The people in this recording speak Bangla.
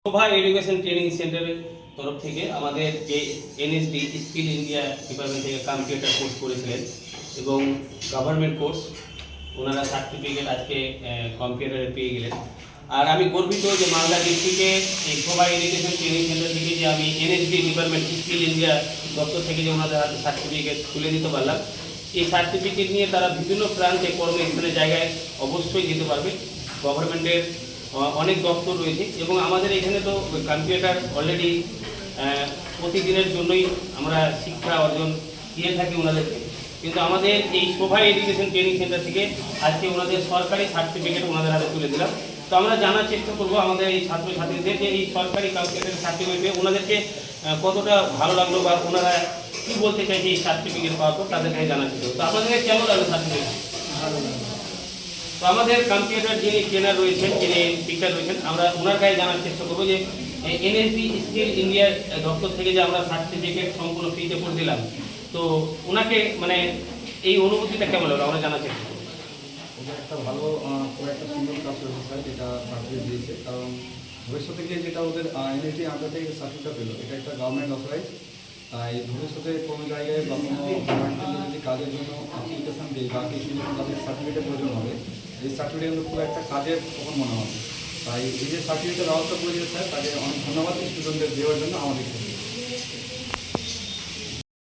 শোভা এডুকেশন ট্রেনিং সেন্টারের তরফ থেকে আমাদের যে এনএসডি স্কিল ইন্ডিয়া ডিপার্টমেন্ট থেকে কম্পিউটার কোর্স করেছিলেন এবং গভর্নমেন্ট কোর্স ওনারা সার্টিফিকেট আজকে কম্পিউটারে পেয়ে গেলেন। আর আমি গর্বিত যে মালদা ডিস্ট্রিক্টে এই শোভা এডুকেশন ট্রেনিং সেন্টার থেকে যে আমি এনএসডি ডিপার্টমেন্ট স্কিল ইন্ডিয়া দপ্তর থেকে যে ওনাদের হাতে সার্টিফিকেট তুলে দিতে পারলাম। এই সার্টিফিকেট নিয়ে তারা বিভিন্ন প্রান্তে কর্মস্থলের জায়গায় অবশ্যই যেতে পারবে। গভর্নমেন্টের অনেক দপ্তর রয়েছে এবং আমাদের এখানে তো কম্পিউটার অলরেডি প্রতিদিনের জন্যই আমরা শিক্ষা অর্জন দিয়ে থাকি ওনাদেরকে, কিন্তু আমাদের এই শোভা এডুকেশন ট্রেনিং সেন্টার থেকে আজকে ওনাদের সরকারি সার্টিফিকেট ওনাদের হাতে তুলে দিলাম। তো আমরা জানার চেষ্টা করবো আমাদের এই ছাত্রছাত্রীদের যে এই সরকারি কম্পিউটার সার্টিফিকেট ওনাদেরকে কতটা ভালো লাগলো বা ওনারা কী বলতে চাইছে এই সার্টিফিকেট পাওয়ার পর তাদের কাছে জানার চেষ্টা করবো। তো আপনাদের কেমন লাগলো সার্টিফিকেট? ভালো লাগলো। তো আমাদের কম্পিউটার যিনি ট্রেনার রয়েছেন, যিনি টিচার রয়েছেন, আমরা ওনার কাছে জানার চেষ্টা করবো যে এনএসডি স্কিল ইন্ডিয়ার দপ্তর থেকে যে আমরা সার্টিফিকেট সম্পূর্ণ ফ্রিতে করে দিলাম, তো ওনাকে মানে এই অনুভূতিটা কেমন লাগলো আমরা জানার চেষ্টা করবো। এটা একটা ভালো খুব একটা সুন্দর কাজ করেছে স্যার, যেটা সার্টিফিকেট দিয়েছে। কারণ ভবিষ্যতে গিয়ে যেটা ওদের এনএসডি আন্ডার থেকে সার্টিফিকেট পেলো, এটা একটা গভর্নমেন্ট অথরাইজ। এই ভবিষ্যতে কোনো জায়গায় বা কোনো গভর্নমেন্টের যদি কাজের জন্য অ্যাপ্লিকেশন দিই বা কিছু যখন তাদের সার্টিফিকেটের প্রয়োজন হবে, এই সার্টিফিকেটগুলো খুব একটা কাজের তখন মনে হবে। তাই এই যে সার্টিফিকেটের ব্যবস্থা করে দিয়েছে স্যার, তাকে অনেক ধন্যবাদ স্টুডেন্টদের দেওয়ার জন্য আমাদের।